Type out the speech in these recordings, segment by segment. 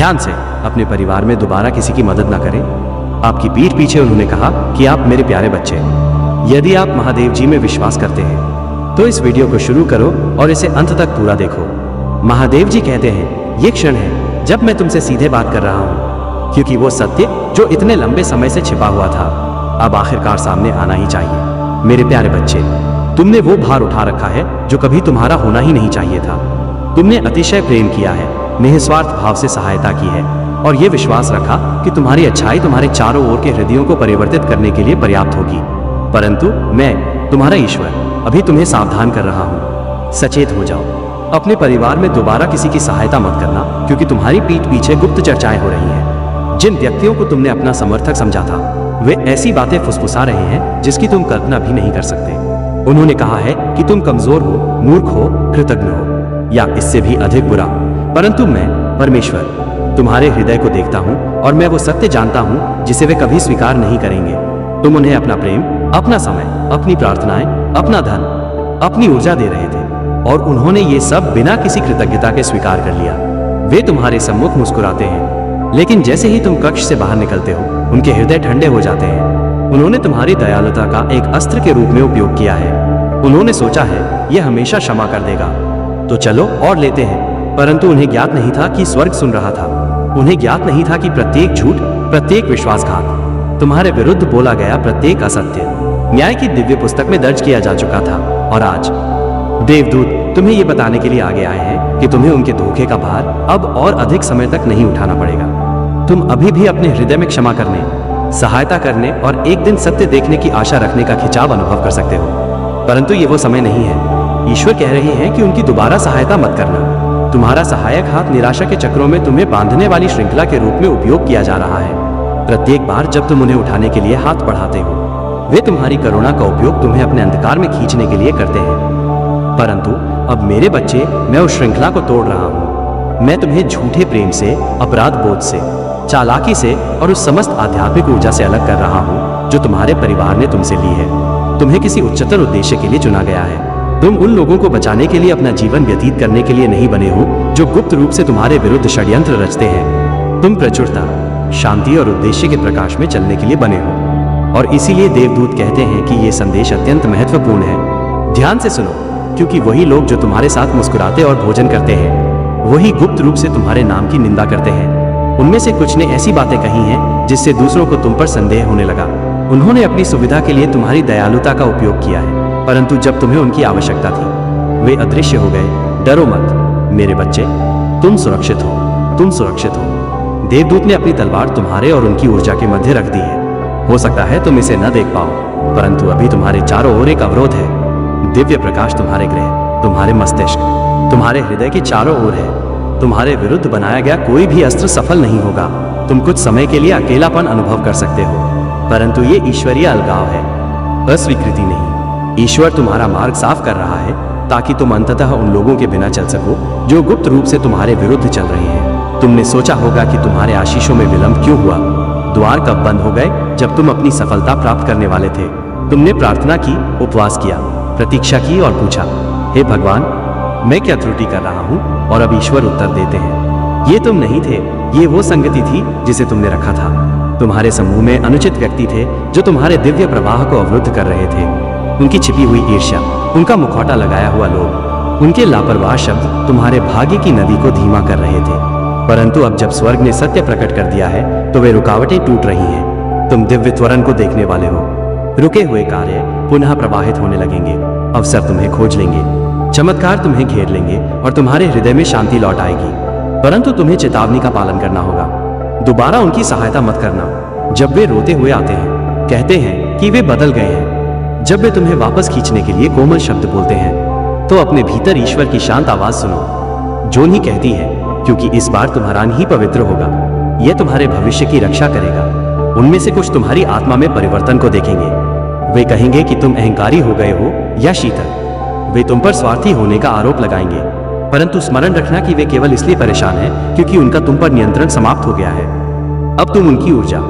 ध्यान से अपने परिवार में दोबारा किसी की मदद ना करें। आपकी पीठ पीछे उन्होंने कहा कि आप मेरे प्यारे बच्चे, यदि आप महादेव जी में विश्वास करते हैं तो इस वीडियो को शुरू करो और इसे अंत तक पूरा देखो। महादेव जी कहते हैं, ये क्षण है जब मैं तुमसे सीधे बात कर रहा हूँ, क्योंकि वो सत्य जो इतने लंबे समय से छिपा हुआ था अब आखिरकार सामने आना ही चाहिए। मेरे प्यारे बच्चे, तुमने वो भार उठा रखा है जो कभी तुम्हारा होना ही नहीं चाहिए था। तुमने अतिशय प्रेम किया है, निस्वार्थ भाव से सहायता की है और ये विश्वास रखा कि तुम्हारी अच्छाई तुम्हारे चारों ओर के हृदयों को परिवर्तित करने के लिए पर्याप्त होगी। परंतु मैं, तुम्हारा ईश्वर, अभी तुम्हें सावधान कर रहा हूँ। सचेत हो जाओ। अपने परिवार में दोबारा किसी की सहायता मत करना, क्योंकि तुम्हारी पीठ पीछे गुप्त चर्चाएं हो रही हैं। जिन व्यक्तियों को तुमने अपना समर्थक समझा था वे ऐसी बातें फुसफुसा रहे हैं जिसकी तुम कल्पना भी नहीं कर सकते। उन्होंने कहा है कि तुम कमजोर हो, मूर्ख हो, कृतज्ञ हो या इससे भी अधिक बुरा। परंतु मैं, परमेश्वर, तुम्हारे हृदय को देखता हूँ और मैं वो सत्य जानता हूँ जिसे वे कभी स्वीकार नहीं करेंगे। तुम उन्हें अपना प्रेम, अपना समय, अपनी प्रार्थनाएं, अपना धन, अपनी ऊर्जा दे रहे थे और उन्होंने ये सब बिना किसी कृतज्ञता के स्वीकार कर लिया। वे तुम्हारे सम्मुख मुस्कुराते हैं, लेकिन जैसे ही तुम कक्ष से बाहर निकलते हो उनके हृदय ठंडे हो जाते हैं। उन्होंने तुम्हारी दयालुता का एक अस्त्र के रूप में उपयोग किया है। उन्होंने सोचा है यह हमेशा क्षमा कर देगा, तो चलो और लेते हैं। परंतु उन्हें ज्ञात नहीं था कि स्वर्ग सुन रहा था। उन्हें ज्ञात नहीं था कि प्रत्येक झूठ, प्रत्येक विश्वासघात, तुम्हारे विरुद्ध बोला गया प्रत्येक असत्य न्याय की दिव्य पुस्तक में दर्ज किया जा चुका था। और आज देवदूत तुम्हें ये बताने के लिए आगे आए हैं कि तुम्हें उनके धोखे का भार अब और अधिक समय तक नहीं उठाना पड़ेगा। तुम अभी भी अपने हृदय में क्षमा करने, सहायता करने और एक दिन सत्य देखने की आशा रखने का खिंचाव अनुभव कर सकते हो। परंतु ये वो समय नहीं है। ईश्वर कह रहे हैं कि उनकी दोबारा सहायता मत करना। तुम्हारा सहायक हाथ निराशा के चक्रों में तुम्हें बांधने वाली श्रृंखला के रूप में उपयोग किया जा रहा है। प्रत्येक बार जब तुम उन्हें उठाने के लिए हाथ बढ़ाते हो वे तुम्हारी करुणा का उपयोग तुम्हें अपने अंधकार में खींचने के लिए करते हैं। परंतु अब मेरे बच्चे, मैं उस श्रृंखला को तोड़ रहा हूँ। मैं तुम्हें झूठे प्रेम से, अपराध बोध से, चालाकी से और उस समस्त आध्यात्मिक ऊर्जा से अलग कर रहा हूँ जो तुम्हारे परिवार ने तुमसे ली है। तुम्हें किसी उच्चतर उद्देश्य के लिए चुना गया है। तुम उन लोगों को बचाने के लिए अपना जीवन व्यतीत करने के लिए नहीं बने हो जो गुप्त रूप से तुम्हारे विरुद्ध षड्यंत्र रचते हैं। तुम प्रचुरता, शांति और उद्देश्य के प्रकाश में चलने के लिए बने हो और इसीलिए देवदूत कहते हैं कि ये संदेश अत्यंत महत्वपूर्ण है। ध्यान से सुनो, क्योंकि वही लोग जो तुम्हारे साथ मुस्कुराते और भोजन करते हैं वही गुप्त रूप से तुम्हारे नाम की निंदा करते हैं। उनमें से कुछ ने ऐसी बातें कही हैं जिससे दूसरों को तुम पर संदेह होने लगा। उन्होंने अपनी सुविधा के लिए तुम्हारी दयालुता का उपयोग किया है, परंतु जब तुम्हें उनकी आवश्यकता थी वे अदृश्य हो गए। डरो मत मेरे बच्चे, तुम सुरक्षित हो, तुम सुरक्षित हो। देवदूत ने अपनी तलवार तुम्हारे और उनकी ऊर्जा के मध्य रख दी है। हो सकता है तुम इसे न देख पाओ, परंतु अभी तुम्हारे चारों ओर एक अवरोध है। दिव्य प्रकाश तुम्हारे गृह, तुम्हारे मस्तिष्क, तुम्हारे हृदय के चारों ओर है। तुम्हारे विरुद्ध बनाया गया कोई भी अस्त्र सफल नहीं होगा। तुम कुछ समय के लिए अकेलापन अनुभव कर सकते हो, परंतु ये ईश्वरीय अलगाव है, अस्वीकृति नहीं। ईश्वर तुम्हारा मार्ग साफ कर रहा है ताकि तुम अंततः उन लोगों के बिना चल सको जो गुप्त रूप से तुम्हारे विरुद्ध चल रहे हैं। तुमने सोचा होगा कि तुम्हारे आशीषों में विलंब क्यों हुआ। द्वार कब बंद हो गए जब तुम अपनी सफलता प्राप्त करने वाले थे। तुमने प्रार्थना की, उपवास किया, प्रतीक्षा की और पूछा, हे भगवान, मैं क्या त्रुटि कर रहा हूँ? और अब ईश्वर उत्तर देते हैं, ये तुम नहीं थे, ये वो संगति थी जिसे तुमने रखा था। तुम्हारे समूह में अनुचित व्यक्ति थे जो तुम्हारे दिव्य प्रवाह को अवरुद्ध कर रहे थे। उनकी छिपी हुई ईर्ष्या, उनका मुखौटा लगाया हुआ लोभ, उनके लापरवाह शब्द तुम्हारे भाग्य की नदी को धीमा कर रहे थे। परंतु अब जब स्वर्ग ने सत्य प्रकट कर दिया है तो वे रुकावटें टूट रही हैं। तुम दिव्य त्वरण को देखने वाले हो। रुके हुए कार्य पुनः प्रवाहित होने लगेंगे। अवसर तुम्हें खोज लेंगे, चमत्कार तुम्हें घेर लेंगे और तुम्हारे हृदय में शांति लौट आएगी। परंतु तुम्हें चेतावनी का पालन करना होगा। दोबारा उनकी सहायता मत करना। जब वे रोते हुए आते हैं, कहते हैं कि वे बदल गए हैं, जब वे तुम्हें वापस खींचने के लिए कोमल शब्द बोलते हैं, तो अपने भीतर ईश्वर की शांत आवाज सुनो जो नहीं कहती है, क्योंकि इस बार तुम्हारा ही पवित्र होगा। यह तुम्हारे भविष्य की रक्षा करेगा। उनमें से कुछ तुम्हारी आत्मा में परिवर्तन को देखेंगे। वे कहेंगे कि तुम अहंकारी हो गए हो या शीतल। वे तुम पर स्वार्थी होने का आरोप लगाएंगे, परंतु स्मरण रखना कि वे केवल इसलिए परेशान हैं क्योंकि उनका तुम पर नियंत्रण समाप्त हो गया है। अब तुम उनकी ऊर्जा,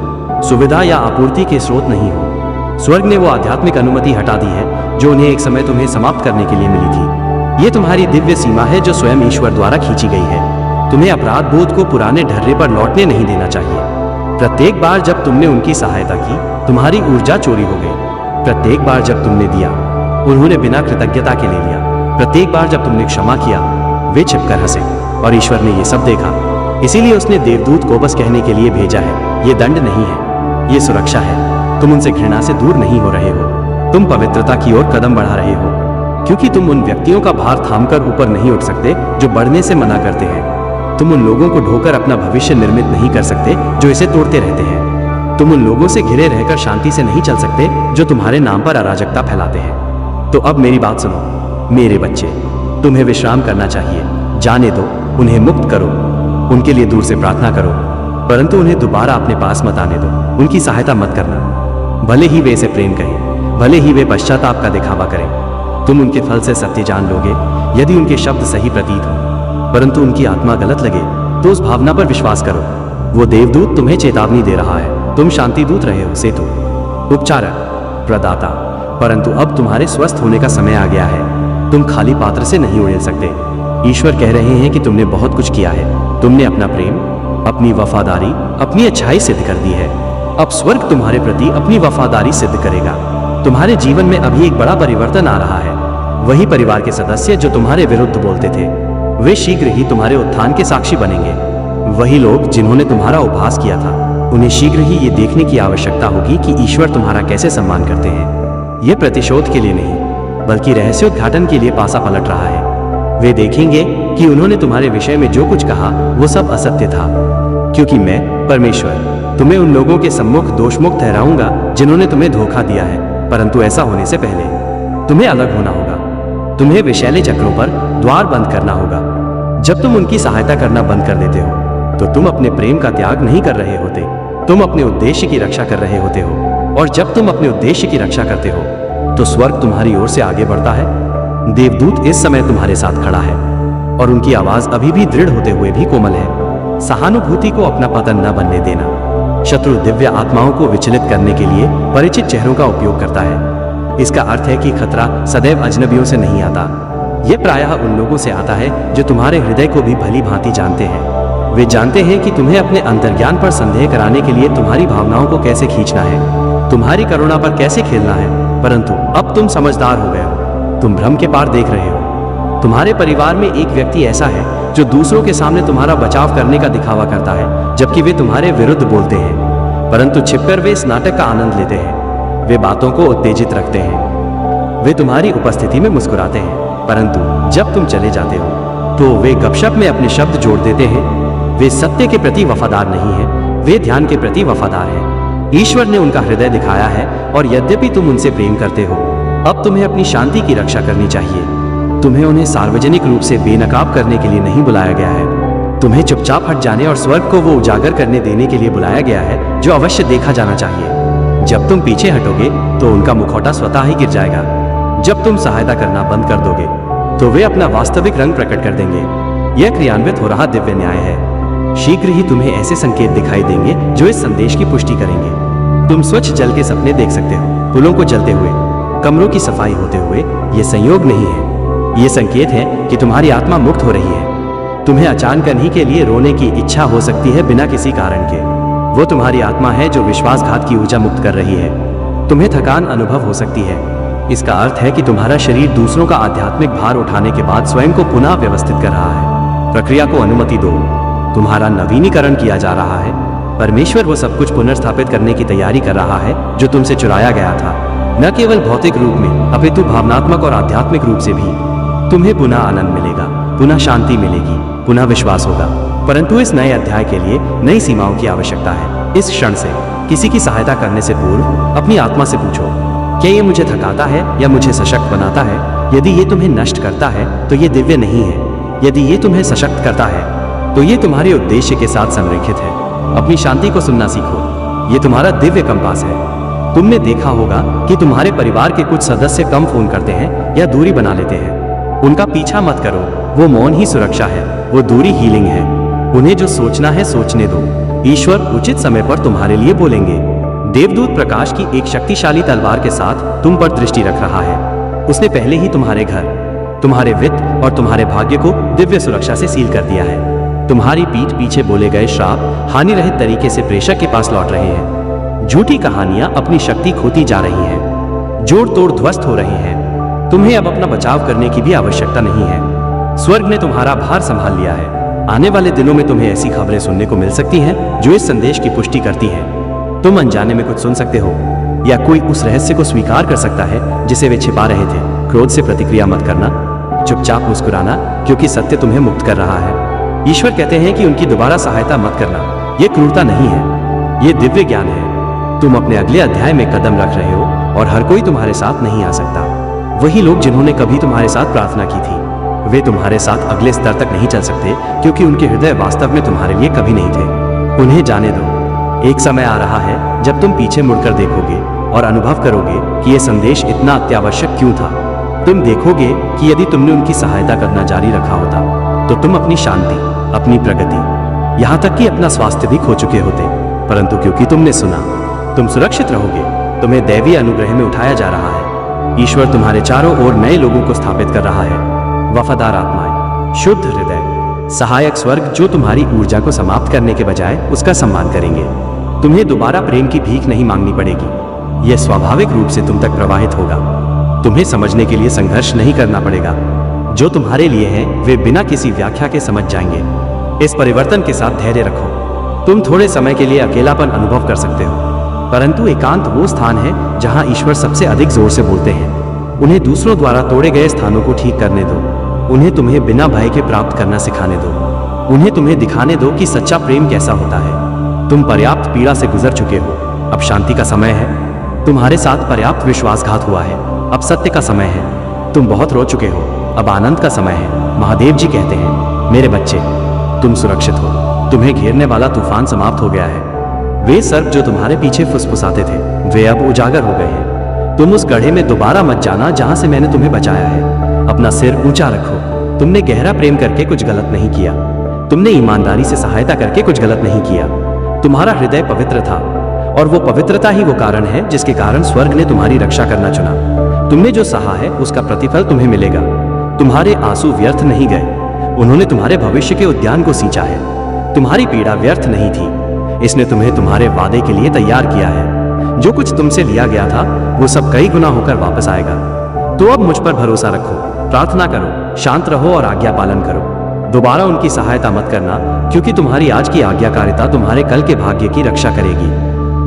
सुविधा या आपूर्ति के स्रोत नहीं हो। स्वर्ग ने वो आध्यात्मिक अनुमति हटा दी है जो उन्हें एक समय तुम्हें समाप्त करने के लिए मिली थी। ये तुम्हारी दिव्य सीमा है जो स्वयं ईश्वर द्वारा खींची गई है। तुम्हें अपराध बोध को पुराने ढर्रे पर लौटने नहीं देना चाहिए। प्रत्येक बार जब तुमने उनकी सहायता की, तुम्हारी ऊर्जा चोरी हो गई। प्रत्येक बार जब तुमने दिया, उन्होंने बिना कृतज्ञता के ले लिया। प्रत्येक बार जब तुमने क्षमा किया, वे छिपकर हंसे। और ईश्वर ने ये सब देखा, इसीलिए उसने देवदूत को बस कहने के लिए भेजा है, ये दंड नहीं है, ये सुरक्षा है। तुम उनसे घृणा से दूर नहीं हो रहे हो, तुम पवित्रता की ओर कदम बढ़ा रहे हो, क्योंकि तुम उन व्यक्तियों का भार थामकर ऊपर नहीं उठ सकते जो बढ़ने से मना करते हैं। तुम उन लोगों को ढोकर अपना भविष्य निर्मित नहीं कर सकते जो इसे तोड़ते रहते हैं। तुम उन लोगों से घिरे रहकर शांति से नहीं चल सकते जो तुम्हारे नाम पर अराजकता फैलाते हैं। तो अब मेरी बात सुनो, मेरे बच्चे, तुम्हें विश्राम करना चाहिए। जाने दो, उन्हें मुक्त करो, उनके लिए दूर से प्रार्थना करो, परंतु उन्हें दोबारा अपने पास मत आने दो। उनकी सहायता मत करना। भले ही वे इसे प्रेम करें, भले ही वे पश्चाताप का दिखावा करें, तुम उनके फल से सत्य जान लोगे। यदि उनके शब्द सही प्रतीत हो परंतु उनकी आत्मा गलत लगे, तो उस भावना पर विश्वास करो। वो देवदूत तुम्हें चेतावनी दे रहा है। तुम शांति दूत रहे हो, सेतु, उपचारक, प्रदाता, परंतु अब तुम्हारे स्वस्थ होने का समय आ गया है। तुम खाली पात्र से नहीं उड़ेल सकते। ईश्वर कह रहे हैं कि तुमने बहुत कुछ किया है। तुमने अपना प्रेम, अपनी वफादारी, अपनी अच्छाई सिद्ध कर दी है। अब स्वर्ग तुम्हारे प्रति अपनी वफादारी सिद्ध करेगा। तुम्हारे जीवन में अभी एक बड़ा परिवर्तन आ रहा है। वही परिवार के सदस्य जो तुम्हारे विरुद्ध बोलते थे, वे शीघ्र ही तुम्हारे उत्थान के साक्षी बनेंगे। वही लोग जिन्होंने तुम्हारा उपहास किया था, उन्हें शीघ्र ही ये देखने की आवश्यकता होगी कि ईश्वर तुम्हारा कैसे सम्मान करते हैं। यह प्रतिशोध के लिए नहीं, बल्कि रहस्योद्घाटन के लिए पासा पलट रहा है। वे देखेंगे कि उन्होंने तुम्हारे विषय में जो कुछ कहा वो सब असत्य था, क्योंकि मैं परमेश्वर तुम्हें उन लोगों के सम्मुख दोषमुक्त ठहराऊंगा जिन्होंने तुम्हें धोखा दिया है। परंतु ऐसा होने से पहले तुम्हें अलग होना होगा। तुम्हें विषैले चक्रों पर द्वार बंद करना होगा। जब तुम उनकी सहायता करना बंद कर देते हो, तो तुम अपने प्रेम का त्याग नहीं कर रहे होते, तुम अपने उद्देश्य की रक्षा कर रहे होते हो। और जब तुम अपने उद्देश्य की रक्षा करते हो, तो स्वर्ग तुम्हारी ओर से आगे बढ़ता है। देवदूत इस समय तुम्हारे साथ खड़ा है और उनकी आवाज अभी भी दृढ़ होते हुए भी कोमल है। सहानुभूति को अपना पतन न बनने देना। शत्रु दिव्य आत्माओं को विचलित करने के लिए परिचित चेहरों का उपयोग करता है। इसका अर्थ है कि खतरा सदैव अजनबियों से नहीं आता। यह प्रायः उन लोगों से आता है जो तुम्हारे हृदय को भी भली भांति जानते हैं। वे जानते हैं कि तुम्हें अपने अंतर्ज्ञान पर संदेह कराने के लिए तुम्हारी भावनाओं को कैसे खींचना है, तुम्हारी करुणा पर कैसे खेलना है। परंतु अब तुम समझदार हो गए हो, तुम भ्रम के पार देख रहे हो। तुम्हारे परिवार में एक व्यक्ति ऐसा है जो दूसरों के सामने तुम्हारा बचाव करने का दिखावा करता है, जबकि वे तुम्हारे विरुद्ध बोलते हैं, परंतु छिपकर वे इस नाटक का आनंद लेते हैं। वे बातों को उत्तेजित रखते हैं, वे तुम्हारी उपस्थिति में मुस्कुराते हैं, परंतु जब तुम चले जाते हो तो वे गपशप में अपने शब्द जोड़ देते हैं। वे सत्य के प्रति वफादार नहीं हैं, वे ध्यान के प्रति वफादार हैं। ईश्वर ने उनका हृदय दिखाया है, और यद्यपि तुम उनसे प्रेम करते हो, अब तुम्हें अपनी शांति की रक्षा करनी चाहिए। तुम्हें उन्हें सार्वजनिक रूप से बेनकाब करने के लिए नहीं बुलाया गया है। तुम्हें चुपचाप हट जाने और स्वर्ग को वो उजागर करने देने के लिए बुलाया गया है जो अवश्य देखा जाना चाहिए। जब तुम पीछे हटोगे तो उनका मुखौटा स्वतः ही गिर जाएगा। जब तुम सहायता करना बंद कर दोगे तो वे अपना वास्तविक रंग प्रकट कर देंगे। यह क्रियान्वित हो रहा दिव्य न्याय है। शीघ्र ही तुम्हें ऐसे संकेत दिखाई देंगे जो इस संदेश की पुष्टि करेंगे। तुम स्वच्छ जल के सपने देख सकते हो, पुलों को जलते हुए, कमरों की सफाई होते हुए। यह संयोग नहीं है, यह संकेत है कि तुम्हारी आत्मा मुक्त हो रही है। तुम्हें अचानक ही के लिए रोने की इच्छा हो सकती है बिना किसी कारण के। वो तुम्हारी आत्मा है जो विश्वासघात की ऊर्जा मुक्त कर रही है। तुम्हें थकान अनुभव हो सकती है। इसका अर्थ है कि तुम्हारा शरीर दूसरों का आध्यात्मिक भार उठाने के बाद स्वयं को पुनः व्यवस्थित कर रहा है। प्रक्रिया को अनुमति दो। तुम्हारा नवीनीकरण किया जा रहा है। परमेश्वर वो सब कुछ पुनर्स्थापित करने की तैयारी कर रहा है जो तुमसे चुराया गया था, न केवल भौतिक रूप में अपितु भावनात्मक और आध्यात्मिक रूप से भी। तुम्हें पुनः आनंद मिलेगा, पुनः शांति मिलेगी, पुनः विश्वास होगा। परंतु इस नए अध्याय के लिए नई सीमाओं की आवश्यकता है। इस क्षण से किसी की सहायता करने से पूर्व अपनी आत्मा से पूछो, क्या ये मुझे थकाता है या मुझे सशक्त बनाता है? यदि ये तुम्हें नष्ट करता है तो ये दिव्य नहीं है। यदि ये तुम्हें सशक्त करता है तो ये तुम्हारे उद्देश्य के साथ संरेखित है। अपनी शांति को सुनना सीखो, ये तुम्हारा दिव्य कंपास है। तुमने देखा होगा कि तुम्हारे परिवार के कुछ सदस्य कम फोन करते हैं या दूरी बना लेते हैं। उनका पीछा मत करो, वो मौन ही सुरक्षा है, वो दूरी हीलिंग है। उन्हें जो सोचना है सोचने दो। ईश्वर उचित समय पर तुम्हारे लिए बोलेंगे। देवदूत प्रकाश की एक शक्तिशाली तलवार के साथ तुम पर दृष्टि रख रहा है। उसने पहले ही तुम्हारे घर, तुम्हारे वित्त और तुम्हारे भाग्य को दिव्य सुरक्षा से सील कर दिया है। तुम्हारी पीठ पीछे बोले गए श्राप हानि रहित तरीके से प्रेषक के पास लौट रहे हैं। झूठी कहानियां अपनी शक्ति खोती जा रही हैं, जोड़ तोड़ ध्वस्त हो रही हैं। तुम्हें अब अपना बचाव करने की भी आवश्यकता नहीं है। स्वर्ग ने तुम्हारा भार संभाल लिया है। आने वाले दिनों में तुम्हें ऐसी खबरें सुनने को मिल सकती हैं जो इस संदेश की पुष्टि करती हैं। तुम अनजाने में कुछ सुन सकते हो या कोई उस रहस्य को स्वीकार कर सकता है जिसे वे छिपा रहे थे। क्रोध से प्रतिक्रिया मत करना, चुपचाप मुस्कुराना, क्योंकि सत्य तुम्हें मुक्त कर रहा है। ईश्वर कहते हैं कि उनकी दोबारा सहायता मत करना। यह क्रूरता नहीं है, यह दिव्य ज्ञान है। तुम अपने अगले अध्याय में कदम रख रहे हो और हर कोई तुम्हारे साथ नहीं आ सकता। वही लोग जिन्होंने कभी तुम्हारे साथ प्रार्थना की थी, वे तुम्हारे साथ अगले स्तर तक नहीं चल सकते, क्योंकि उनके हृदय वास्तव में तुम्हारे लिए कभी नहीं थे। उन्हें जाने दो। एक समय आ रहा है जब तुम पीछे मुड़कर देखोगे और अनुभव करोगे कि यह संदेश इतना अत्यावश्यक क्यों था। तुम देखोगे कि यदि तुमने उनकी सहायता करना जारी रखा होता तो तुम अपनी शांति, अपनी प्रगति, यहाँ तक कि अपना स्वास्थ्य भी खो चुके होते। परंतु क्योंकि तुमने सुना, तुम सुरक्षित रहोगे। तुम्हें दैवीय अनुग्रह में उठाया जा रहा है। ईश्वर तुम्हारे चारों ओर नए लोगों को स्थापित कर रहा है। वफादार आत्माएं, शुद्ध हृदय, सहायक स्वर्ग जो तुम्हारी ऊर्जा को समाप्त करने के बजाय उसका सम्मान करेंगे। तुम्हें दोबारा प्रेम की भीख नहीं मांगनी पड़ेगी। यह स्वाभाविक रूप से तुम तक प्रवाहित होगा। तुम्हें समझने के लिए संघर्ष नहीं करना पड़ेगा। जो तुम्हारे लिए है वे बिना किसी व्याख्या के समझ जाएंगे। इस परिवर्तन के साथ धैर्य रखो। तुम थोड़े समय के लिए अकेलापन अनुभव कर सकते हो, परंतु एकांत वो स्थान है जहां ईश्वर सबसे अधिक जोर से बोलते हैं। उन्हें दूसरों द्वारा तोड़े गए स्थानों को ठीक करने दो। उन्हें तुम्हें बिना भय के प्राप्त करना सिखाने दो। उन्हें तुम्हें दिखाने दो कि सच्चा प्रेम कैसा होता है। तुम पर्याप्त पीड़ा से गुजर चुके हो, अब शांति का समय है। तुम्हारे साथ पर्याप्त विश्वासघात हुआ है, अब सत्य का समय है। तुम बहुत रो चुके हो, अब आनंद का समय है। महादेव जी कहते हैं, मेरे बच्चे, तुम सुरक्षित हो। तुम्हें घेरने वाला तूफान समाप्त हो गया है। वे सर्प जो तुम्हारे पीछे फुसफुसाते थे, वे अब उजागर हो गए हैं। तुम उस गड्ढे में दोबारा मत जाना जहां से मैंने तुम्हें बचाया है। अपना सिर ऊंचा रखो। तुमने गहरा प्रेम करके कुछ गलत नहीं किया। तुमने ईमानदारी से सहायता करके कुछ गलत नहीं किया। तुम्हारा हृदय पवित्र था और वो पवित्रता ही वो कारण है जिसके कारण स्वर्ग ने तुम्हारी रक्षा करना चुना। तुमने जो सहा है उसका प्रतिफल तुम्हें मिलेगा। तुम्हारे आंसू व्यर्थ नहीं गए। उन्होंने तुम्हारे भविष्य के उद्यान को सींचा है। तुम्हारी पीड़ा व्यर्थ नहीं थी। इसने तुम्हें तुम्हारे वादे के लिए तैयार किया है। जो कुछ तुमसे लिया गया था वो सब कई गुना होकर वापस आएगा। तो अब मुझ पर भरोसा रखो, प्रार्थना करो, शांत रहो और आज्ञा पालन करो। दोबारा उनकी सहायता मत करना, क्योंकि तुम्हारी आज की आज्ञाकारिता तुम्हारे कल के भाग्य की रक्षा करेगी।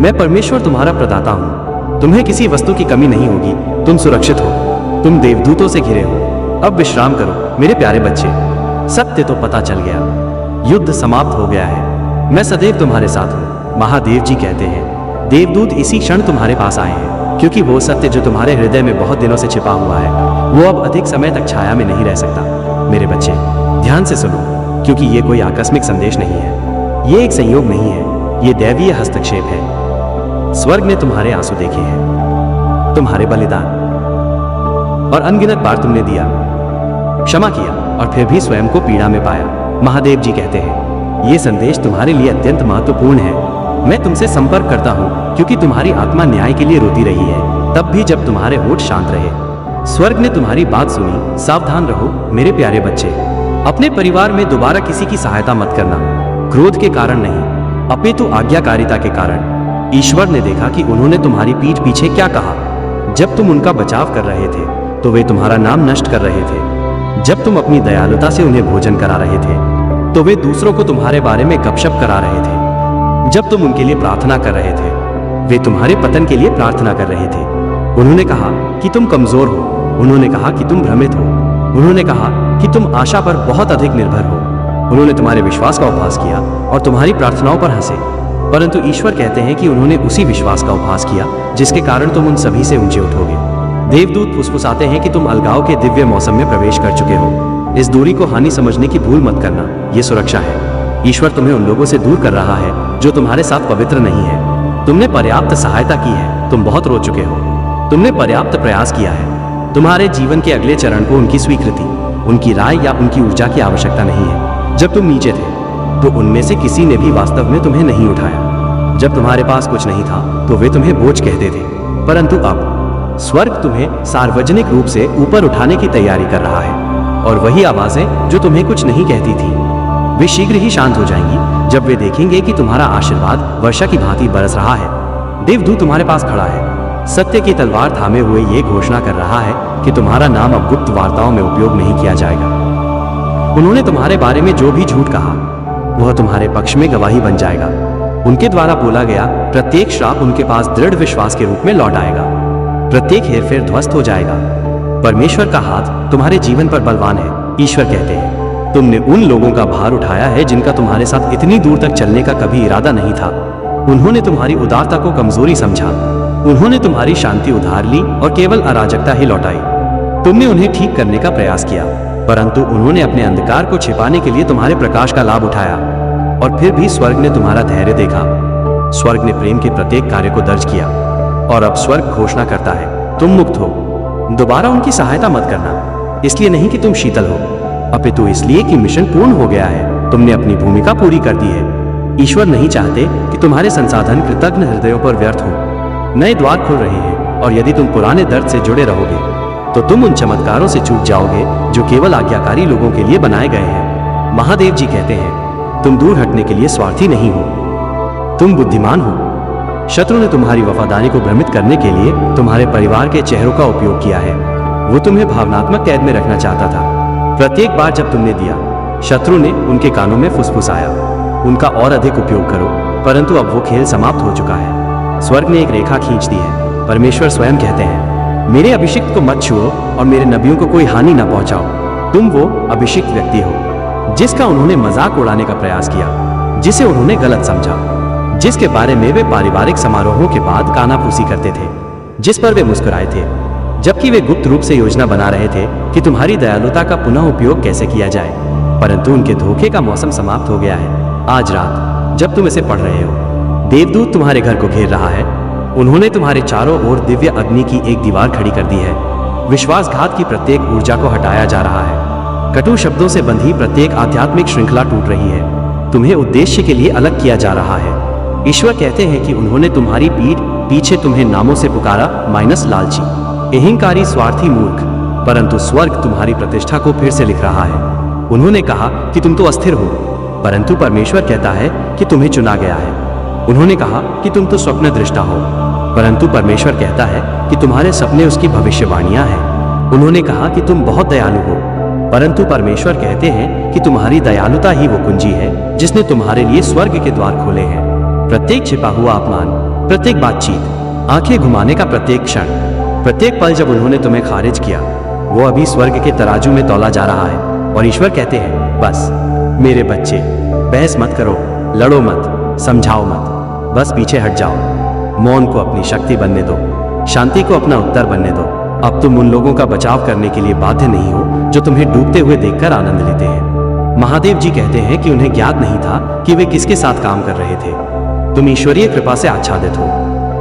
मैं परमेश्वर तुम्हारा प्रदाता हूँ। तुम्हें किसी वस्तु की कमी नहीं होगी। तुम सुरक्षित हो। तुम देवदूतों से घिरे हो। अब विश्राम करो मेरे प्यारे बच्चे। सत्य तो पता चल गया। युद्ध समाप्त हो गया है। मैं सदैव तुम्हारे साथ हूँ। महादेव जी कहते हैं, देवदूत इसी क्षण तुम्हारे पास आए हैं, क्योंकि वो सत्य जो तुम्हारे हृदय में बहुत दिनों से छिपा हुआ है वो अब अधिक समय तक छाया में नहीं रह सकता। मेरे बच्चे, ध्यान से सुनो, क्योंकि ये कोई आकस्मिक संदेश नहीं है। ये एक संयोग नहीं है, ये दैवीय हस्तक्षेप है। स्वर्ग ने तुम्हारे आंसू देखे हैं, तुम्हारे बलिदान, और अनगिनत बार तुमने दिया, क्षमा किया और फिर भी स्वयं को पीड़ा में पाया। महादेव जी कहते हैं, ये संदेश तुम्हारे लिए अत्यंत महत्वपूर्ण है। मैं तुमसे संपर्क करता हूँ क्योंकि तुम्हारी आत्मा न्याय के लिए रोती रही है, तब भी जब तुम्हारे होठ शांत रहे। स्वर्ग ने तुम्हारी बात सुनी। सावधान रहो मेरे प्यारे बच्चे। अपने परिवार में दोबारा किसी की सहायता मत करना, क्रोध के कारण नहीं, अपितु आज्ञाकारिता के कारण। ईश्वर ने देखा कि उन्होंने तुम्हारी पीठ पीछे क्या कहा। जब तुम उनका बचाव कर रहे थे तो वे तुम्हारा नाम नष्ट कर रहे थे। जब तुम अपनी दयालुता से उन्हें भोजन करा रहे थे तो वे दूसरों को तुम्हारे बारे में गपशप करा रहे थे। जब तुम उनके लिए प्रार्थना कर रहे थे वे तुम्हारे पतन के लिए प्रार्थना कर रहे थे। उन्होंने कहा कि तुम कमजोर हो। उन्होंने कहा कि तुम भ्रमित हो। उन्होंने कहा कि तुम आशा पर बहुत अधिक निर्भर हो। उन्होंने तुम्हारे विश्वास का उपहास किया और तुम्हारी प्रार्थनाओं पर हंसे। परंतु ईश्वर कहते हैं कि उन्होंने उसी विश्वास का उपहास किया जिसके कारण तुम उन सभी से ऊंचे उठोगे। देवदूत फुसफुसाते हैं कि तुम अलगाव के दिव्य मौसम में प्रवेश कर चुके हो। इस दूरी को हानि समझने की भूल मत करना, ये सुरक्षा है। ईश्वर तुम्हें उन लोगों से दूर कर रहा है जो तुम्हारे साथ पवित्र नहीं है। तुमने पर्याप्त सहायता की है। तुम बहुत रो चुके हो। तुमने पर्याप्त प्रयास किया है। तुम्हारे जीवन के अगले चरण को उनकी स्वीकृति, उनकी राय या उनकी ऊर्जा की आवश्यकता नहीं है। जब तुम नीचे थे तो उनमें से किसी ने भी वास्तव में तुम्हें नहीं उठाया। जब तुम्हारे पास कुछ नहीं था तो वे तुम्हें बोझ कहते थे, परंतु अब स्वर्ग तुम्हें सार्वजनिक रूप से ऊपर उठाने की तैयारी कर रहा है। और वही आवाजें जो तुम्हें कुछ नहीं कहती थी वे शीघ्र ही शांत हो जाएंगी जब वे देखेंगे कि तुम्हारा आशीर्वाद वर्षा की भांति बरस रहा है। देवदूत तुम्हारे पास खड़ा है, सत्य की तलवार थामे हुए ये घोषणा कर रहा है कि तुम्हारा नाम अब गुप्त वार्ताओं में उपयोग नहीं किया जाएगा। उन्होंने तुम्हारे बारे में जो भी झूठ कहा वह तुम्हारे पक्ष में गवाही बन जाएगा। उनके द्वारा बोला गया प्रत्येक श्राप उनके पास दृढ़ विश्वास के रूप में लौट आएगा। प्रत्येक हेरफेर ध्वस्त हो जाएगा। परमेश्वर का हाथ तुम्हारे जीवन पर बलवान है। ईश्वर कहते हैं, तुमने उन लोगों का भार उठाया है जिनका तुम्हारे साथ इतनी दूर तक चलने का कभी इरादा नहीं था। उन्होंने तुम्हारी उदारता को कमजोरी समझा। उन्होंने तुम्हारी शांति उधार ली और केवल अराजकता ही लौटाई। तुमने उन्हें ठीक करने का प्रयास किया, परंतु उन्होंने अपने अंधकार को छिपाने के लिए तुम्हारे प्रकाश का लाभ उठाया। और फिर भी स्वर्ग ने तुम्हारा धैर्य देखा। स्वर्ग ने प्रेम के प्रत्येक कार्य को दर्ज किया और अब स्वर्ग घोषणा करता है, तुम मुक्त हो। दोबारा उनकी सहायता मत करना, इसलिए नहीं कि तुम शीतल हो, अपितु इसलिए कि मिशन पूर्ण हो गया है। तुमने अपनी भूमिका पूरी कर दी है। ईश्वर नहीं चाहते कि तुम्हारे संसाधन कृतज्ञ हृदयों पर व्यर्थ हो। नए द्वार खुल रहे हैं और यदि तुम पुराने दर्द से जुड़े रहोगे तो तुम उन चमत्कारों से चूक जाओगे जो केवल आज्ञाकारी लोगों के लिए बनाए गए हैं। महादेव जी कहते हैं, तुम दूर हटने के लिए स्वार्थी नहीं हो, तुम बुद्धिमान हो। शत्रु ने तुम्हारी वफादारी को भ्रमित करने के लिए तुम्हारे परिवार के चेहरों का उपयोग किया है। वो तुम्हें भावनात्मक कैद में रखना चाहता था। प्रत्येक बार जब तुमने दिया, शत्रु ने उनके कानों में फुसफुसाया, उनका और अधिक उपयोग करो, परंतु अब वो खेल समाप्त हो चुका है। स्वर्ग ने एक रेखा खींच दी है। परमेश्वर स्वयं कहते हैं, मेरे अभिषिक्त को मत छुओ और मेरे नबियों को कोई हानि न पहुंचाओ। तुम वो अभिषिक्त व्यक्ति हो जिसका उन्होंने मजाक उड़ाने का प्रयास किया, जिसे उन्होंने गलत समझा, जिसके बारे में वे पारिवारिक समारोहों के बाद कानाफूसी करते थे, जिस पर वे मुस्कुराए थे, जबकि वे गुप्त रूप से योजना बना रहे थे कि तुम्हारी दयालुता का पुनः उपयोग कैसे किया जाए। परंतु उनके धोखे का मौसम समाप्त हो गया है। आज रात जब तुम इसे पढ़ रहे हो, देवदूत तुम्हारे घर को घेर रहा है। उन्होंने तुम्हारे चारों ओर दिव्य अग्नि की एक दीवार खड़ी कर दी है। विश्वासघात की प्रत्येक ऊर्जा को हटाया जा रहा है। कटु शब्दों से बंधी प्रत्येक आध्यात्मिक श्रृंखला टूट रही है। तुम्हें उद्देश्य के लिए अलग किया जा रहा है। ईश्वर कहते हैं कि उन्होंने तुम्हारी पीठ पीछे तुम्हें नामों से पुकारा, माइनस लालची, अहंकारी, स्वार्थी, मूर्ख, परंतु स्वर्ग तुम्हारी प्रतिष्ठा को फिर से लिख रहा है। उन्होंने कहा कि तुम तो अस्थिर हो, परंतु परमेश्वर कहता है कि तुम्हें चुना गया है। उन्होंने कहा कि तुम तो स्वप्न दृष्टा हो, परंतु परमेश्वर कहता है कि तुम्हारे सपने उसकी भविष्यवाणियां हैं। उन्होंने कहा कि तुम बहुत दयालु हो, परंतु परमेश्वर कहते हैं कि तुम्हारी दयालुता ही वो कुंजी है जिसने तुम्हारे लिए स्वर्ग के द्वार खोले हैं। प्रत्येक छिपा हुआ अपमान, प्रत्येक बातचीत, आंखें घुमाने का प्रत्येक क्षण, प्रत्येक पल जब उन्होंने तुम्हें खारिज किया, वो अभी स्वर्ग के तराजू में तौला जा रहा है। और ईश्वर कहते हैं, बस मेरे बच्चे, बहस मत करो, लड़ो मत, समझाओ मत, बस पीछे हट जाओ। मौन को अपनी शक्ति बनने दो, शांति को अपना उत्तर बनने दो। अब तुम उन लोगों का बचाव करने के लिए बाध्य नहीं हो जो तुम्हें डूबते हुए देखकर आनंद लेते हैं। महादेव जी कहते हैं कि उन्हें ज्ञात नहीं था कि वे किसके साथ काम कर रहे थे। तुम ईश्वरीय कृपा से आच्छादित हो।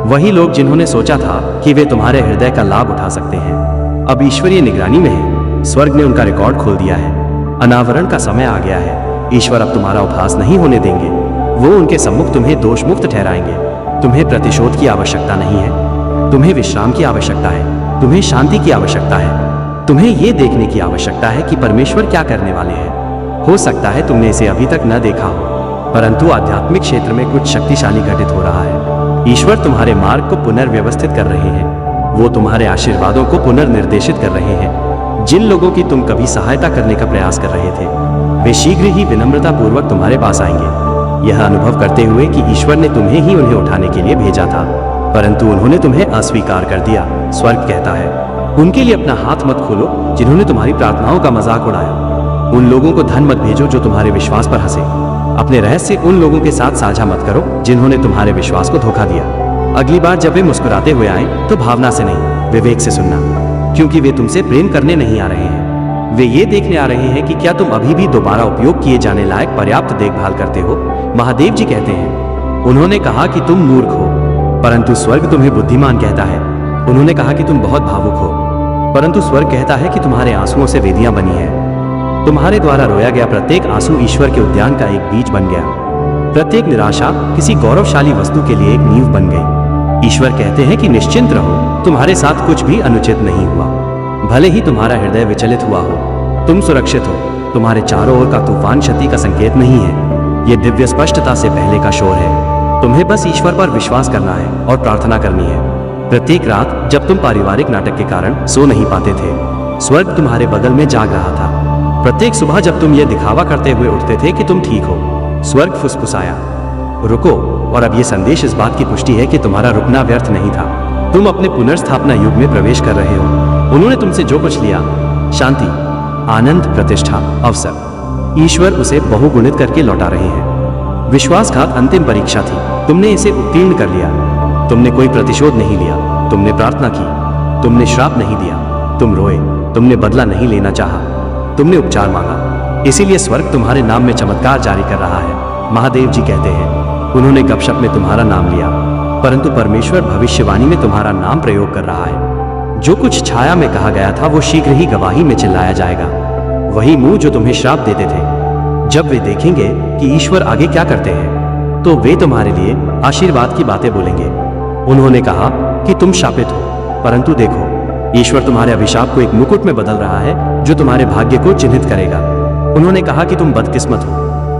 वही लोग जिन्होंने सोचा था कि वे तुम्हारे हृदय का लाभ उठा सकते हैं, अब ईश्वरीय निगरानी में है। स्वर्ग ने उनका रिकॉर्ड खोल दिया है। अनावरण का समय आ गया है। ईश्वर अब तुम्हारा उपहास नहीं होने देंगे। वो उनके सम्मुख तुम्हें दोष मुक्त ठहराएंगे। तुम्हें प्रतिशोध की आवश्यकता नहीं है, तुम्हें विश्राम की आवश्यकता है, तुम्हें शांति की आवश्यकता है। तुम्हें यह देखने की आवश्यकता है कि परमेश्वर क्या करने वाले हैं। हो सकता है तुमने इसे अभी तक न देखा हो, परंतु आध्यात्मिक क्षेत्र में कुछ शक्तिशाली घटित हो रहा है। ईश्वर तुम्हारे मार्ग को पुनर्व्यवस्थित कर रहे हैं। वो तुम्हारे आशीर्वादों को पुनर्निर्देशित कर रहे हैं। जिन लोगों की तुम कभी सहायता करने का प्रयास कर रहे थे, वे शीघ्र ही विनम्रता पूर्वक तुम्हारे पास आएंगे, यह अनुभव करते हुए कि ईश्वर ने तुम्हें ही उन्हें उठाने के लिए भेजा था, परंतु उन्होंने तुम्हें अस्वीकार कर दिया। स्वर्ग कहता है, उनके लिए अपना हाथ मत खोलो जिन्होंने तुम्हारी प्रार्थनाओं का मजाक उड़ाया। उन लोगों को धन मत भेजो जो तुम्हारे विश्वास पर हंसे। अपने रहस्य उन लोगों के साथ साझा मत करो जिन्होंने तुम्हारे विश्वास को धोखा दिया। अगली बार जब वे मुस्कुराते हुए आए तो भावना से नहीं, विवेक से सुनना, क्योंकि वे तुमसे प्रेम करने नहीं आ रहे हैं। वे ये देखने आ रहे हैं कि क्या तुम अभी भी दोबारा उपयोग किए जाने लायक पर्याप्त देखभाल करते हो। महादेव जी कहते हैं, उन्होंने कहा कि तुम मूर्ख हो, परंतु स्वर्ग तुम्हें बुद्धिमान कहता है। उन्होंने कहा कि तुम बहुत भावुक हो, परंतु स्वर्ग कहता है कि तुम्हारे आंसुओं से वेदियां बनी हैं। तुम्हारे द्वारा रोया गया प्रत्येक आंसू ईश्वर के उद्यान का एक बीज बन गया। प्रत्येक निराशा किसी गौरवशाली वस्तु के लिए एक नींव बन गई। ईश्वर कहते हैं कि निश्चिंत रहो, तुम्हारे साथ कुछ भी अनुचित नहीं हुआ। भले ही तुम्हारा हृदय विचलित हुआ हो, तुम सुरक्षित हो। तुम्हारे चारों ओर का तूफान क्षति का संकेत नहीं है, ये दिव्य स्पष्टता से पहले का शोर है। तुम्हें बस ईश्वर पर विश्वास करना है और प्रार्थना करनी है। प्रत्येक रात जब तुम पारिवारिक नाटक के कारण सो नहीं पाते थे, स्वर्ग तुम्हारे बगल में जाग रहा था। प्रत्येक सुबह जब तुम ये दिखावा करते हुए उठते थे कि तुम ठीक हो, स्वर्ग फुसफुसाया, रुको। और अब ये संदेश इस बात की पुष्टि है कि तुम्हारा रुकना व्यर्थ नहीं था। तुम अपने पुनर्स्थापना युग में प्रवेश कर रहे हो। उन्होंने तुमसे जो कुछ लिया, शांति, आनंद, प्रतिष्ठा, अवसर, ईश्वर उसे बहुगुणित करके लौटा रहे हैं। विश्वासघात अंतिम परीक्षा थी, तुमने इसे उत्तीर्ण कर लिया। तुमने कोई प्रतिशोध नहीं लिया, तुमने प्रार्थना की, तुमने श्राप नहीं दिया, तुम रोए, तुमने बदला नहीं लेना चाहा, तुमने उपचार मांगा। इसीलिए स्वर्ग तुम्हारे नाम में चमत्कार जारी कर रहा है। महादेव जी कहते हैं, उन्होंने गपशप में तुम्हारा नाम लिया, परंतु परमेश्वर भविष्यवाणी में तुम्हारा नाम प्रयोग कर रहा है। जो कुछ छाया में कहा गया था वो शीघ्र ही गवाही में चिल्लाया जाएगा। वही मुंह जो तुम्हें श्राप देते थे, जब वे देखेंगे कि ईश्वर आगे क्या करते हैं, तो वे तुम्हारे लिए आशीर्वाद की बातें बोलेंगे। उन्होंने कहा कि तुम शापित हो, परंतु देखो, ईश्वर तुम्हारे अभिशाप को एक मुकुट में बदल रहा है जो तुम्हारे भाग्य को चिन्हित करेगा। उन्होंने कहा कि तुम बदकिस्मत हो,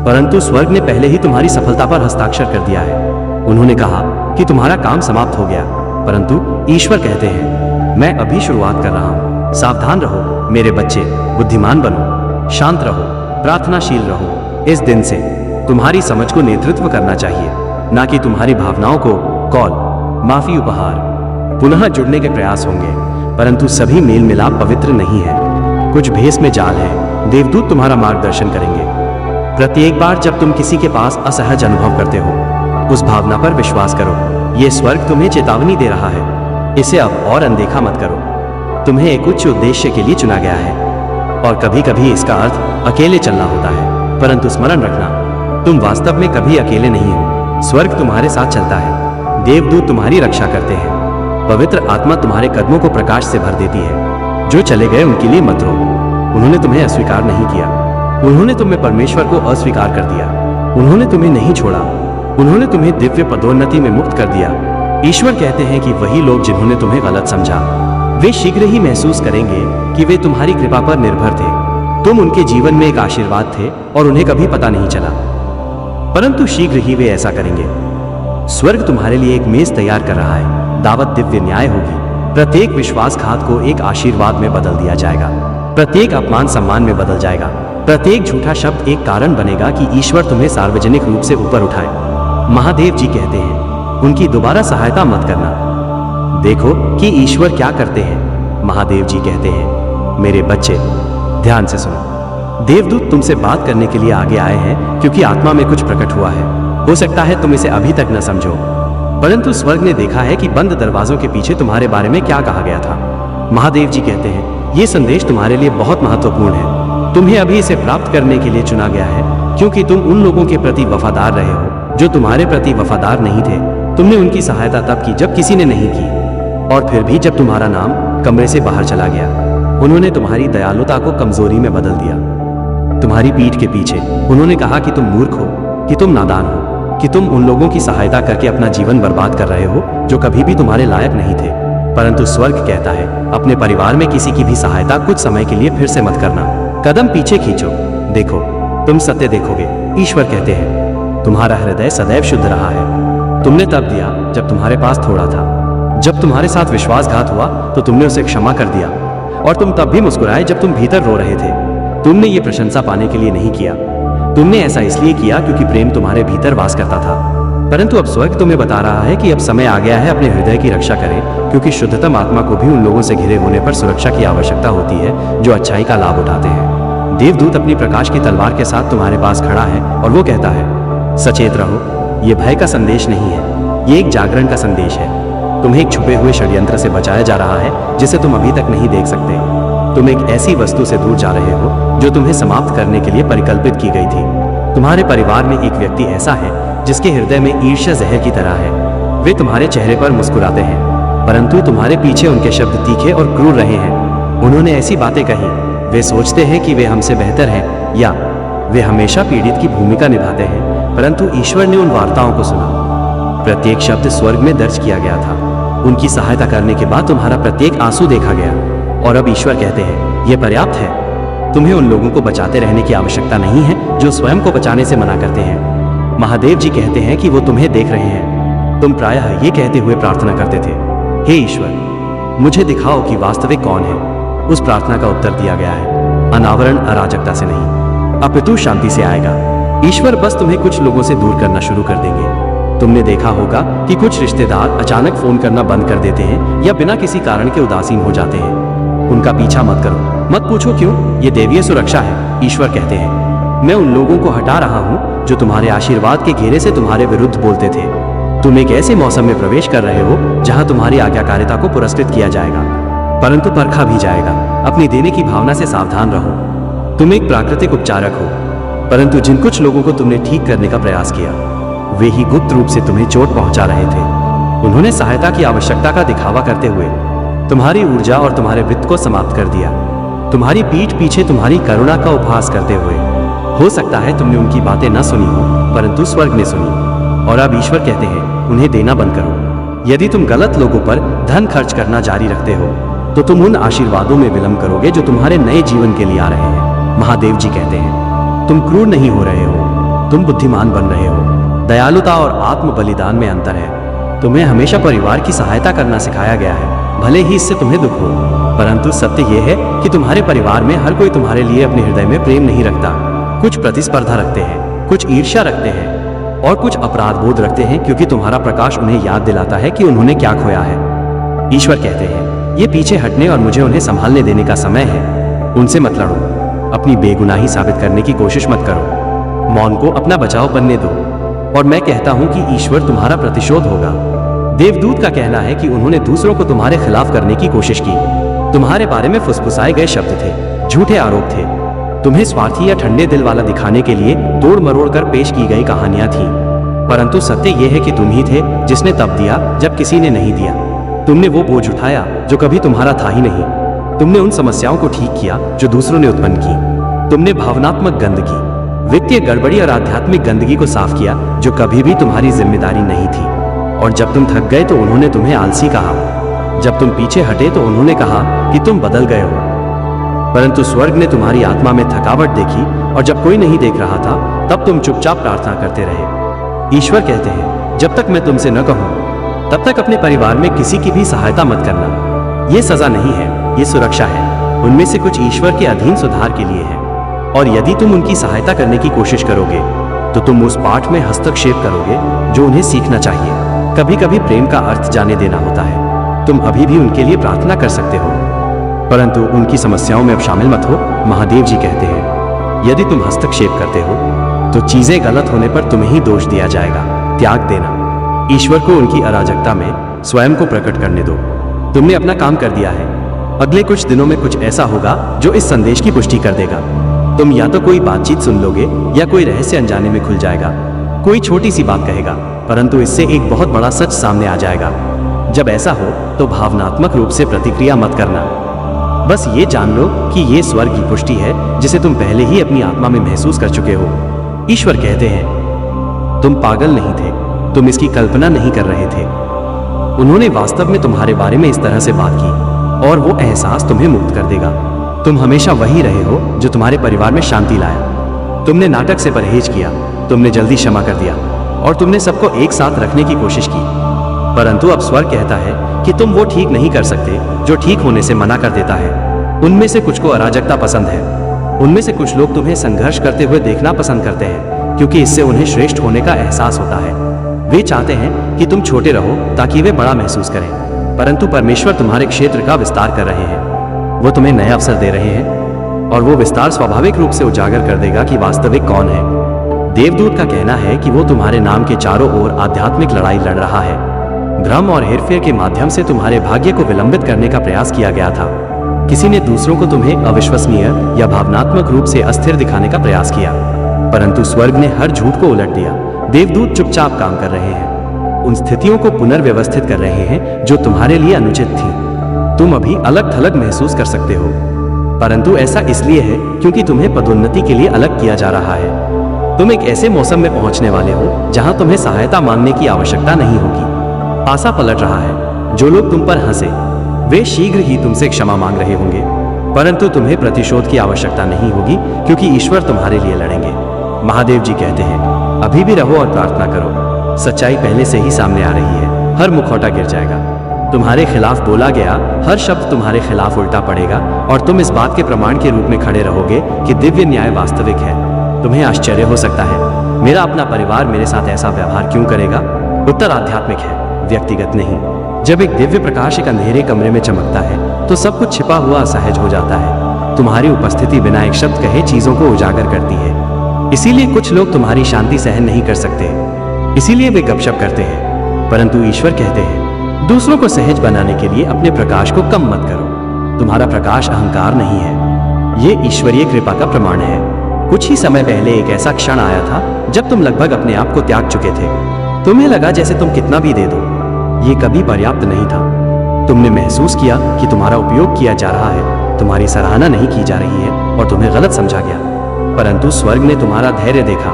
परंतु स्वर्ग ने पहले ही तुम्हारी सफलता पर हस्ताक्षर कर दिया है। उन्होंने कहा कि तुम्हारा काम समाप्त हो गया, परंतु ईश्वर कहते हैं, मैं अभी शुरुआत कर रहा हूँ। सावधान रहो मेरे बच्चे, बुद्धिमान बनो, शांत रहो, प्रार्थनाशील रहो। इस दिन से तुम्हारी समझ को नेतृत्व करना चाहिए, ना कि तुम्हारी भावनाओं को कॉल, माफी, उपहार। पुनः जुड़ने के प्रयास होंगे, परंतु सभी मेल मिलाप पवित्र नहीं है। कुछ भेष में जाल है। देवदूत तुम्हारा मार्गदर्शन करेंगे। प्रत्येक बार जब तुम किसी के पास असहज अनुभव करते हो, उस भावना पर विश्वास करो। ये स्वर्ग तुम्हें चेतावनी दे रहा है। इसे अब और अनदेखा मत करो। तुम्हें एक उच्च उद्देश्य के लिए चुना गया है, और कभी कभी इसका अर्थ अकेले चलना होता है, परंतु स्मरण रखना, तुम वास्तव में कभी अकेले नहीं हो। स्वर्ग तुम्हारे साथ चलता है। देवदूत तुम्हारी रक्षा करते हैं। पवित्र आत्मा तुम्हारे कदमों को प्रकाश से भर देती है। जो चले गए उनके लिए मत रो। उन्होंने तुम्हें अस्वीकार नहीं किया। उन्होंने तुम्हें परमेश्वर को अस्वीकार कर दिया। उन्होंने तुम्हें नहीं छोड़ा। उन्होंने तुम्हें दिव्य पदोन्नति में मुक्त कर दिया। ईश्वर कहते हैं कि वही लोग जिन्होंने तुम्हें गलत समझा, वे शीघ्र ही महसूस करेंगे कि वे तुम्हारी कृपा पर निर्भर थे। तुम उनके जीवन में एक आशीर्वाद थे और उन्हें कभी पता नहीं चला, परंतु शीघ्र ही वे ऐसा करेंगे। स्वर्ग तुम्हारे लिए एक मेज तैयार कर रहा है। दावत दिव्य न्याय होगी। प्रत्येक विश्वासघात को एक आशीर्वाद में बदल दिया जाएगा। प्रत्येक अपमान सम्मान में बदल जाएगा। प्रत्येक झूठा शब्द एक कारण बनेगा कि ईश्वर तुम्हें सार्वजनिक रूप से ऊपर उठाए। महादेव जी कहते हैं, उनकी दोबारा सहायता मत करना। देखो कि ईश्वर क्या करते हैं। महादेव जी कहते हैं, मेरे बच्चे ध्यान से सुनो। देवदूत तुमसे बात करने के लिए आगे आए हैं क्योंकि आत्मा में कुछ प्रकट हुआ है। हो सकता है तुम इसे अभी तक न समझो, परंतु स्वर्ग ने देखा है कि बंद दरवाजों के पीछे तुम्हारे बारे में क्या कहा गया था। महादेव जी कहते हैं, ये संदेश तुम्हारे लिए बहुत महत्वपूर्ण है। तुम्हें अभी इसे प्राप्त करने के लिए चुना गया है, क्योंकि तुम उन लोगों के प्रति वफादार रहे हो जो तुम्हारे प्रति वफादार नहीं थे। तुमने उनकी सहायता तब की जब किसी ने नहीं की, और फिर भी जब तुम्हारा नाम कमरे से बाहर चला गया, उन्होंने तुम्हारी दयालुता को कमजोरी में बदल दिया। तुम्हारी पीठ के पीछे उन्होंने कहा कि तुम मूर्ख हो, कि तुम नादान हो, कि तुम उन लोगों की सहायता करके अपना जीवन बर्बाद कर रहे हो जो कभी भी तुम्हारे लायक नहीं थे। परंतु स्वर्ग कहता है, अपने परिवार में किसी की भी सहायता कुछ समय के लिए फिर से मत करना। कदम पीछे खींचो, देखो तुम सत्य देखोगे। ईश्वर कहते हैं, तुम्हारा हृदय सदैव शुद्ध रहा है। तुमने तब दिया जब तुम्हारे पास थोड़ा था। जब तुम्हारे साथ विश्वासघात हुआ तो तुमने उसे क्षमा कर दिया, और तुम तब भी मुस्कुराए जब तुम भीतर रो रहे थे। तुमने ये प्रशंसा पाने के लिए नहीं किया। तुमने ऐसा इसलिए किया क्योंकि प्रेम तुम्हारे भीतर वास करता था। परंतु अब स्वर्ग तुम्हें बता रहा है कि अब समय आ गया है अपने हृदय की रक्षा करें, क्योंकि शुद्धतम आत्मा को भी उन लोगों से घिरे होने पर सुरक्षा की आवश्यकता होती है जो अच्छाई का लाभ उठाते हैं। देवदूत अपनी प्रकाश की तलवार के साथ तुम्हारे पास खड़ा है और वो कहता है, सचेत रहो। ये भय का संदेश नहीं है, ये एक जागरण का संदेश है। तुम्हें एक छुपे हुए षड्यंत्र से बचाया जा रहा है जिसे तुम अभी तक नहीं देख सकते। तुम एक ऐसी वस्तु से दूर जा रहे हो जो तुम्हें समाप्त करने के लिए परिकल्पित की गई थी। तुम्हारे परिवार में एक व्यक्ति ऐसा है जिसके हृदय में ईर्ष्या जहर की तरह है। वे तुम्हारे चेहरे पर मुस्कुराते हैं, परंतु तुम्हारे पीछे उनके शब्द तीखे और क्रूर रहे हैं। उन्होंने ऐसी बातें कही, वे सोचते हैं कि वे हमसे बेहतर हैं, या वे हमेशा पीड़ित की भूमिका निभाते हैं, परंतु ईश्वर ने उन वार्ताओं को सुना। प्रत्येक शब्द स्वर्ग में दर्ज किया गया था। उनकी सहायता करने के बाद तुम्हारा प्रत्येक आंसू देखा गया, और अब ईश्वर कहते हैं, यह पर्याप्त है। तुम्हें उन लोगों को बचाते रहने की आवश्यकता नहीं है जो स्वयं को बचाने से मना करते हैं। महादेव जी कहते हैं कि वो तुम्हें देख रहे हैं। तुम प्रायः ये कहते हुए प्रार्थना करते थे, हे ईश्वर, मुझे दिखाओ कि वास्तविक कौन है। उस प्रार्थना का उत्तर दिया गया है, अनावरण अराजकता से नहीं, अपितु शांति से आएगा। ईश्वर बस तुम्हें कुछ लोगों से दूर करना शुरू कर देंगे। तुमने देखा होगा कि कुछ रिश्तेदार अचानक फोन करना बंद कर देते हैं या बिना किसी कारण के उदासीन हो जाते हैं। उनका पीछा मत करो, मत पूछो क्यों, ये देवीय सुरक्षा है। ईश्वर कहते हैं, मैं उन लोगों को हटा रहा हूँ जो तुम्हारे आशीर्वाद के घेरे से तुम्हारे विरुद्ध बोलते थे। तुम एक ऐसे मौसम में प्रवेश कर रहे हो जहाँ तुम्हारी आज्ञाकारिता को पुरस्कृत किया जाएगा, परंतु परखा भी जाएगा। अपनी देने की भावना से सावधान रहो। तुम एक प्राकृतिक उपचारक हो, परंतु जिन कुछ लोगों को तुमने ठीक करने का प्रयास किया, वे ही गुप्त रूप से तुम्हें चोट पहुंचा रहे थे। उन्होंने सहायता की आवश्यकता का दिखावा करते हुए तुम्हारी ऊर्जा और तुम्हारे वित्त को समाप्त कर दिया। तुम्हारी पीठ पीछे तुम्हारी करुणा का उपहास करते हुए, हो सकता है तुमने उनकी बातें न सुनी हो, परंतु स्वर्ग ने सुनी। और अब ईश्वर कहते हैं, उन्हें देना बंद करो। यदि तुम गलत लोगों पर धन खर्च करना जारी रखते हो तो तुम उन आशीर्वादों में विलंब करोगे जो तुम्हारे नए जीवन के लिए आ रहे हैं। महादेव जी कहते हैं, तुम क्रूर नहीं हो रहे हो, तुम बुद्धिमान बन रहे हो। दयालुता और आत्म बलिदान में अंतर है। तुम्हें हमेशा परिवार की सहायता करना सिखाया गया है, भले ही इससे तुम्हें दुख हो, परंतु सत्य यह है कि तुम्हारे परिवार में हर कोई तुम्हारे लिए अपने हृदय में प्रेम नहीं रखता। कुछ प्रतिस्पर्धा रखते हैं, कुछ ईर्ष्या रखते हैं और कुछ अपराध बोध रखते हैं, क्योंकि तुम्हारा प्रकाश उन्हें याद दिलाता है कि उन्होंने क्या खोया है। ईश्वर कहते हैं, ये पीछे हटने और मुझे उन्हें संभालने देने का समय है। उनसे मत लड़ो, अपनी बेगुनाही साबित करने की कोशिश मत करो, मौन को अपना बचाव बनने दो। और मैं कहता हूं कि ईश्वर तुम्हारा प्रतिशोध होगा। देवदूत का कहना है कि उन्होंने दूसरों को तुम्हारे खिलाफ करने की कोशिश की। तुम्हारे बारे में फुसफुसाए गए शब्द थे, झूठे आरोप थे, तुम्हें स्वार्थी या ठंडे दिल वाला दिखाने के लिए तोड़ मरोड़ कर पेश की गई कहानियां थीं। परंतु सत्य यह है कि तुम ही थे जिसने तब दिया जब किसी ने नहीं दिया। तुमने वो बोझ उठाया जो कभी तुम्हारा था ही नहीं। तुमने उन समस्याओं को ठीक किया जो दूसरों ने उत्पन्न की। तुमने भावनात्मक गंदगी, वित्तीय गड़बड़ी और आध्यात्मिक गंदगी को साफ किया जो कभी भी तुम्हारी जिम्मेदारी नहीं थी। और जब तुम थक गए तो उन्होंने तुम्हें आलसी कहा। जब तुम पीछे हटे तो उन्होंने कहा कि तुम बदल गए हो। परंतु स्वर्ग ने तुम्हारी आत्मा में थकावट देखी और जब कोई नहीं देख रहा था तब तुम चुपचाप प्रार्थना करते रहे। ईश्वर कहते हैं, जब तक मैं तुमसे न कहूं तब तक अपने परिवार में किसी की भी सहायता मत करना। ये सजा नहीं है, ये सुरक्षा है। उनमें से कुछ ईश्वर के अधीन सुधार के लिए है, और यदि तुम उनकी सहायता करने की कोशिश करोगे तो तुम उस पाठ में हस्तक्षेप करोगे जो उन्हें सीखना चाहिए। कभी कभी प्रेम का अर्थ जाने देना होता है। तुम अभी भी उनके लिए प्रार्थना कर सकते हो, परंतु उनकी समस्याओं में अब शामिल मत हो। महादेव जी कहते हैं, यदि तुम हस्तक्षेप करते हो तो चीजें गलत होने पर तुम्हें ही दोष दिया जाएगा। त्याग देना। ईश्वर को उनकी अराजकता में स्वयं को प्रकट करने दो। तुमने अपना काम कर दिया है। अगले कुछ दिनों में कुछ ऐसा होगा जो इस संदेश की पुष्टि कर देगा। तुम या तो कोई बातचीत सुन लोगे या कोई रहस्य अनजाने में खुल जाएगा। कोई छोटी सी बात कहेगा, परंतु इससे एक बहुत बड़ा सच सामने आ जाएगा। जब ऐसा हो तो भावनात्मक रूप से प्रतिक्रिया मत करना। बस ये जान लो कि ये स्वर्ग की पुष्टि है जिसे तुम पहले ही अपनी आत्मा में महसूस कर चुके हो। ईश्वर कहते हैं, तुम पागल नहीं थे, तुम इसकी कल्पना नहीं कर रहे थे। उन्होंने वास्तव में तुम्हारे बारे में इस तरह से बात की और वो एहसास तुम्हें मुक्त कर देगा। तुम हमेशा वही रहे हो जो तुम्हारे परिवार में शांति लाया। तुमने नाटक से परहेज किया, तुमने जल्दी क्षमा कर दिया और तुमने सबको एक साथ रखने की कोशिश की। परंतु अब स्वर्ग कहता है कि तुम वो ठीक नहीं कर सकते जो ठीक होने से मना कर देता है। उनमें से कुछ को अराजकता पसंद है। उनमें से कुछ लोग तुम्हें संघर्ष करते हुए देखना पसंद करते हैं, क्योंकि इससे उन्हें श्रेष्ठ होने का एहसास होता है। वे चाहते हैं कि तुम छोटे रहो ताकि वे बड़ा महसूस करें, परंतु परमेश्वर तुम्हारे क्षेत्र का विस्तार कर रहे हैं। वो तुम्हें नए अवसर दे रहे हैं और वो विस्तार स्वाभाविक रूप से उजागर कर देगा कि वास्तविक कौन है। देवदूत का कहना है कि वो तुम्हारे नाम के चारों ओर आध्यात्मिक लड़ाई लड़ रहा है। भ्रम और हेरफेर के माध्यम से तुम्हारे भाग्य को विलंबित करने का प्रयास किया गया था। किसी ने दूसरों को तुम्हें अविश्वसनीय या भावनात्मक रूप से अस्थिर दिखाने का प्रयास किया, परंतु स्वर्ग ने हर झूठ को उलट दिया। देवदूत चुपचाप काम कर रहे हैं, उन स्थितियों को पुनर्व्यवस्थित कर रहे हैं जो तुम्हारे लिए अनुचित थी। तुम अभी अलग थलग महसूस कर सकते हो, परंतु ऐसा इसलिए है क्योंकि तुम्हें पदोन्नति के लिए अलग किया जा रहा है। तुम एक ऐसे मौसम में पहुंचने वाले हो जहां तुम्हें सहायता मांगने की आवश्यकता नहीं होगी। पासा पलट रहा है। जो लोग तुम पर हंसे वे शीघ्र ही तुमसे क्षमा मांग रहे होंगे। परंतु तुम्हें प्रतिशोध की आवश्यकता नहीं होगी, क्योंकि ईश्वर तुम्हारे लिए लड़ेंगे। महादेव जी कहते हैं, अभी भी रहो और प्रार्थना करो। सच्चाई पहले से ही सामने आ रही है। हर मुखौटा गिर जाएगा। तुम्हारे खिलाफ बोला गया हर शब्द तुम्हारे खिलाफ उल्टा पड़ेगा, और तुम इस बात के प्रमाण के रूप में खड़े रहोगे कि दिव्य न्याय वास्तविक है। तुम्हें आश्चर्य हो सकता है, मेरा अपना परिवार मेरे साथ ऐसा व्यवहार क्यों करेगा? उत्तर आध्यात्मिक है, व्यक्तिगत नहीं। जब एक दिव्य प्रकाश एक अंधेरे कमरे में चमकता है तो सब कुछ छिपा हुआ असहज हो जाता है। तुम्हारी उपस्थिति बिना एक शब्द कहे चीजों को उजागर करती है। इसीलिए कुछ लोग तुम्हारी शांति सहन नहीं कर सकते, इसीलिए वे गपशप करते हैं। परंतु ईश्वर कहते हैं, दूसरों को सहज बनाने के लिए अपने प्रकाश को कम मत करो। तुम्हारा प्रकाश अहंकार नहीं है, ये ईश्वरीय कृपा का प्रमाण है। कुछ ही समय पहले एक ऐसा क्षण आया था जब तुम लगभग अपने आप को त्याग चुके थे। तुम्हें लगा जैसे तुम कितना भी दे दो, ये कभी पर्याप्त नहीं था। तुमने महसूस किया कि तुम्हारा उपयोग किया जा रहा है, तुम्हारी सराहना नहीं की जा रही है, और तुम्हें गलत समझा गया। परंतु स्वर्ग ने तुम्हारा धैर्य देखा।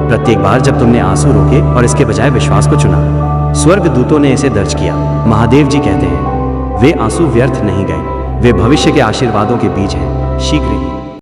प्रत्येक बार जब तुमने आंसू रोके और इसके बजाय विश्वास को चुना, स्वर्ग दूतों ने इसे दर्ज किया। महादेव जी कहते हैं, वे आंसू व्यर्थ नहीं गए, वे भविष्य के आशीर्वादों के बीज हैं। शीघ्र ही